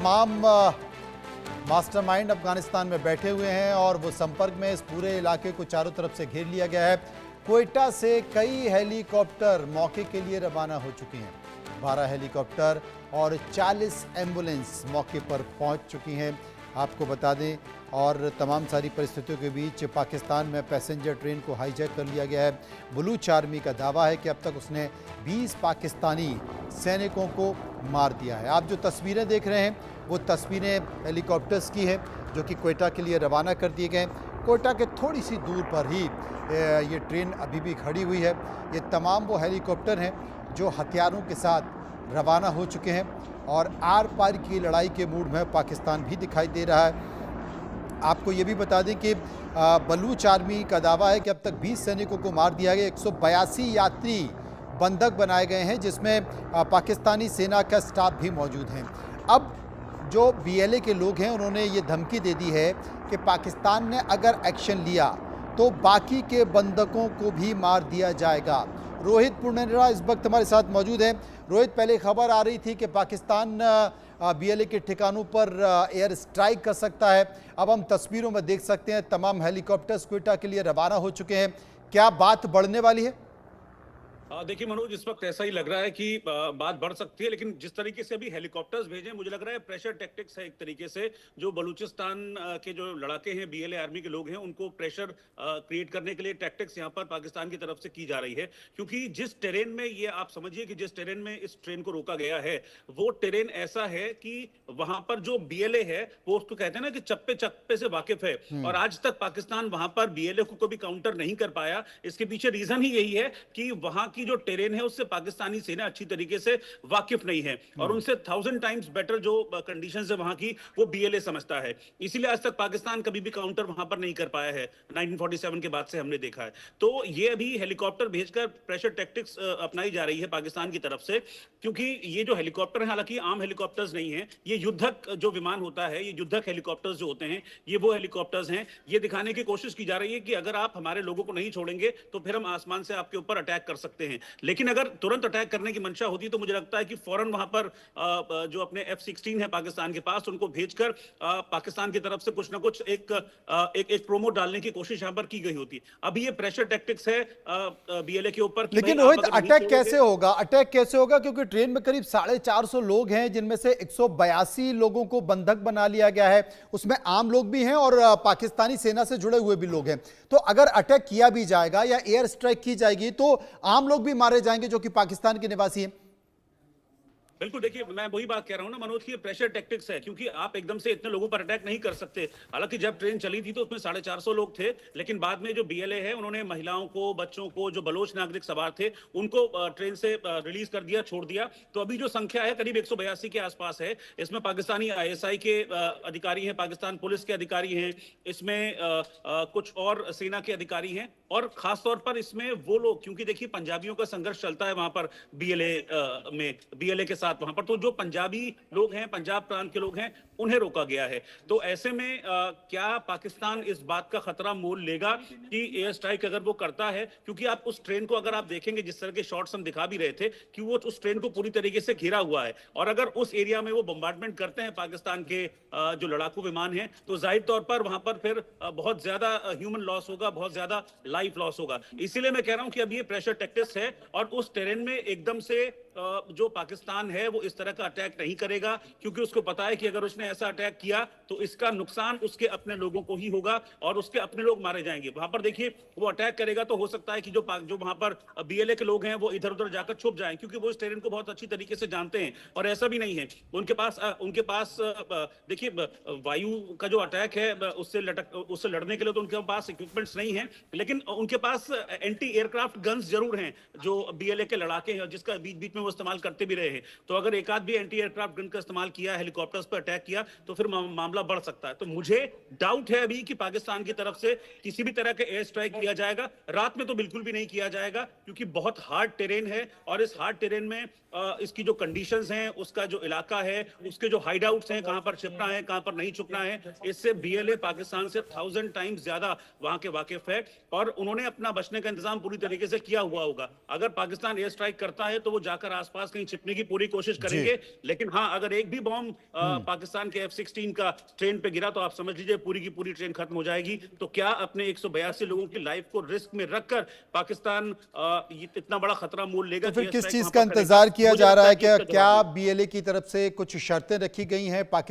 तमाम मास्टरमाइंड अफगानिस्तान में बैठे हुए हैं और वो संपर्क में इस पूरे इलाके को चारों तरफ से घेर लिया गया है। क्वेटा से कई हेलीकॉप्टर मौके के लिए रवाना हो चुके हैं। 12 हेलीकॉप्टर और 40 एम्बुलेंस मौके पर पहुंच चुकी हैं, आपको बता दें। और तमाम सारी परिस्थितियों के बीच पाकिस्तान में पैसेंजर ट्रेन को हाईजैक कर लिया गया है। बलूच आर्मी का दावा है कि अब तक उसने 20 पाकिस्तानी सैनिकों को मार दिया है। आप जो तस्वीरें देख रहे हैं वो तस्वीरें हेलीकॉप्टर्स की हैं जो कि क्वेटा के लिए रवाना कर दिए गए। क्वेटा के थोड़ी सी दूर पर ही ये ट्रेन अभी भी खड़ी हुई है। ये तमाम वो हेलीकॉप्टर हैं जो हथियारों के साथ रवाना हो चुके हैं और आर पार की लड़ाई के मूड में पाकिस्तान भी दिखाई दे रहा है। आपको ये भी बता दें कि बलूच आर्मी का दावा है कि अब तक 20 सैनिकों को मार दिया गया। 182 यात्री बंधक बनाए गए हैं जिसमें पाकिस्तानी सेना का स्टाफ भी मौजूद हैं। अब जो बीएलए के लोग हैं उन्होंने ये धमकी दे दी है कि पाकिस्तान ने अगर एक्शन लिया तो बाकी के बंधकों को भी मार दिया जाएगा। रोहित पुनेरा इस वक्त हमारे साथ मौजूद है। रोहित, पहले खबर आ रही थी कि पाकिस्तान बीएलए के ठिकानों पर एयर स्ट्राइक कर सकता है। अब हम तस्वीरों में देख सकते हैं तमाम हेलीकॉप्टर्स क्वेटा के लिए रवाना हो चुके हैं। क्या बात बढ़ने वाली है? देखिए मनोज, इस वक्त ऐसा ही लग रहा है कि बात बढ़ सकती है, लेकिन जिस तरीके से अभी हेलीकॉप्टर्स भेजे मुझे लग रहा है प्रेशर टैक्टिक्स है एक तरीके से। जो बलूचिस्तान के जो लड़ाके हैं, बीएलए आर्मी के लोग हैं, उनको प्रेशर क्रिएट करने के लिए टैक्टिक्स यहाँ पर पाकिस्तान की तरफ से की जा रही है। क्योंकि जिस टेरेन में ये आप समझिए कि जिस टेरेन में इस ट्रेन को रोका गया है वो टेरेन ऐसा है कि वहां पर जो बीएलए है वो उसको कहते हैं ना कि चप्पे चप्पे से वाकिफ है, और आज तक पाकिस्तान वहां पर बीएलए को कभी काउंटर नहीं कर पाया। इसके पीछे रीजन ही यही है कि वहां की जो टेरेन है उससे पाकिस्तानी सेना अच्छी तरीके से वाकिफ नहीं है, और उनसे 1000 टाइम्स बेटर जो कंडीशंस है वहां की वो बीएलए समझता है। इसीलिए आज तक पाकिस्तान कभी भी काउंटर वहां पर नहीं कर पाया है। 1947 के बाद से हमने देखा है। तो ये अभी हेलीकॉप्टर भेजकर प्रेशर टैक्टिक्स अपनाई जा रही है पाकिस्तान की तरफ से, क्योंकि ये जो हेलीकॉप्टर है हालांकि आम हेलीकॉप्टर्स नहीं है, ये युद्धक जो विमान होता है, ये युद्धक हेलीकॉप्टर्स जो होते हैं ये वो हेलीकॉप्टर्स हैं। ये दिखाने की कोशिश की जा रही है कि अगर आप हमारे लोगों को नहीं छोड़ेंगे तो फिर हम आसमान से आपके ऊपर अटैक कर सकते हैं। लेकिन अगर तुरंत अटैक करने की मंशा होती तो मुझे लगता है कि फौरन वहां पर जो अपने F-16 है पाकिस्तान के पास, उनको भेजकर पाकिस्तान की तरफ से कुछ ना कुछ एक प्रोमो डालने की कोशिश यहां पर की गई होती। अभी ये प्रेशर टैक्टिक्स है बीएलए के ऊपर। लेकिन रोहित, अटैक कैसे होगा? अटैक कैसे होगा? क्योंकि ट्रेन में करीब 450 लोग हैं जिनमें से 182 लोगों को बंधक बना लिया गया है। उसमें आम लोग भी हैं और पाकिस्तानी सेना से जुड़े हुए भी लोग हैं। तो अगर अटैक किया भी जाएगा या एयर स्ट्राइक की जाएगी तो आम लोग भी मारे जाएंगे जो कि पाकिस्तान के निवासी हैं। बिल्कुल, देखिए मैं वही बात कह रहा हूं ना मनोज की, प्रेशर टैक्टिक्स है, क्योंकि आप एकदम से इतने लोगों पर अटैक नहीं कर सकते। हालांकि जब ट्रेन चली थी तो उसमें 450 लोग थे, लेकिन बाद में जो बीएलए है उन्होंने महिलाओं को, बच्चों को, जो बलोच नागरिक सवार थे उनको ट्रेन से रिलीज कर दिया, छोड़ दिया। तो अभी जो संख्या है करीब 182 के आसपास है। इसमें पाकिस्तानी ISI के अधिकारी हैं, पाकिस्तान पुलिस के अधिकारी हैं, इसमें कुछ और सेना के अधिकारी हैं, और खासतौर पर इसमें वो लोग, क्योंकि देखिए पंजाबियों का संघर्ष चलता है वहां पर बीएलए के साथ वहां पर, तो जो पंजाबी लोग हैं, पंजाब प्रांत के लोग हैं, उन्हें रोका गया है। तो ऐसे में क्या पाकिस्तान इस बात का खतरा मोल लेगा कि एयर स्ट्राइक अगर वो करता है, क्योंकि आप उस ट्रेन को अगर आप देखेंगे, जिस तरह के शॉट्स हम दिखा भी रहे थे कि वो उस ट्रेन को पूरी तरीके से घेरा हुआ है, और अगर उस एरिया में वो बम्बार्डमेंट करते हैं पाकिस्तान के जो लड़ाकू विमान हैं, तो जाहिर तौर पर वहां पर फिर बहुत ज्यादा ह्यूमन लॉस होगा, बहुत ज्यादा लाइफ लॉस होगा। इसीलिए मैं कह रहा हूं कि अब ये प्रेशर टैक्टिक्स है, और उस टेरेन में एकदम से जो पाकिस्तान है वो इस तरह का अटैक नहीं करेगा, क्योंकि उसको पता है कि अगर उसने ऐसा अटैक किया तो इसका नुकसान उसके अपने लोगों को ही होगा और उसके अपने लोग मारे जाएंगे। वहां पर देखिए वो अटैक करेगा तो हो सकता है कि जो वहां पर बीएलए के लोग हैं वो इधर उधर जाकर छुप जाएं, क्योंकि वो इस टेरेन को बहुत अच्छी तरीके से जानते हैं। और ऐसा भी नहीं है उनके पास देखिए वायु का जो अटैक है उससे लड़ने के लिए तो उनके पास इक्विपमेंट्स नहीं है, लेकिन उनके पास एंटी एयरक्राफ्ट गन्स जरूर हैं जो बीएलए के लड़ाके हैं, जिसका बीच बीच में वो इस्तेमाल करते भी रहे हैं। तो अगर एक आध भी एंटी एयरक्राफ्ट गन का इस्तेमाल किया, हेलीकॉप्टर्स पर अटैक किया, तो फिर मामला बढ़ सकता है। तो मुझे डाउट है अभी कि पाकिस्तान की तरफ से किसी भी तरह के एयर स्ट्राइक किया जाएगा। रात में तो बिल्कुल भी नहीं किया जाएगा, क्योंकि बहुत हार्ड टेरेन है, और इस हार्ड टेरेन में इसकी जो कंडीशंस हैं, उसका जो इलाका है, उसके जो हाइड आउट्स हैं, कहां पर छिपना है, कहां पर नहीं छुपना है, इससे बीएलए पाकिस्तान से 1000 टाइम्स ज्यादा वहां के वाकिफ है, और उन्होंने अपना बचने का इंतजाम पूरी तरीके से किया हुआ होगा। अगर पाकिस्तान एयर स्ट्राइक करता है तो वो जाकर जाकर आसपास कहीं छिपने की पूरी कोशिश करेंगे। लेकिन हाँ, अगर एक भी बॉम्ब पाकिस्तान के F-16 का ट्रेन पे गिरा तो आप समझ लीजिए पूरी की पूरी ट्रेन खत्म हो जाएगी। तो क्या अपने 182 लोगों की लाइफ को रिस्क में रखकर पाकिस्तान इतना बड़ा खतरा मोल लेगा? तो फिर कि किस strike चीज वहां का पर करेगा? इंतजार किया मुझे जा लगता रहा है? कि इसका क्या जवाब नहीं। बीएलए की तरफ से कुछ शर्तें रखी गई हैं पाकिस्तान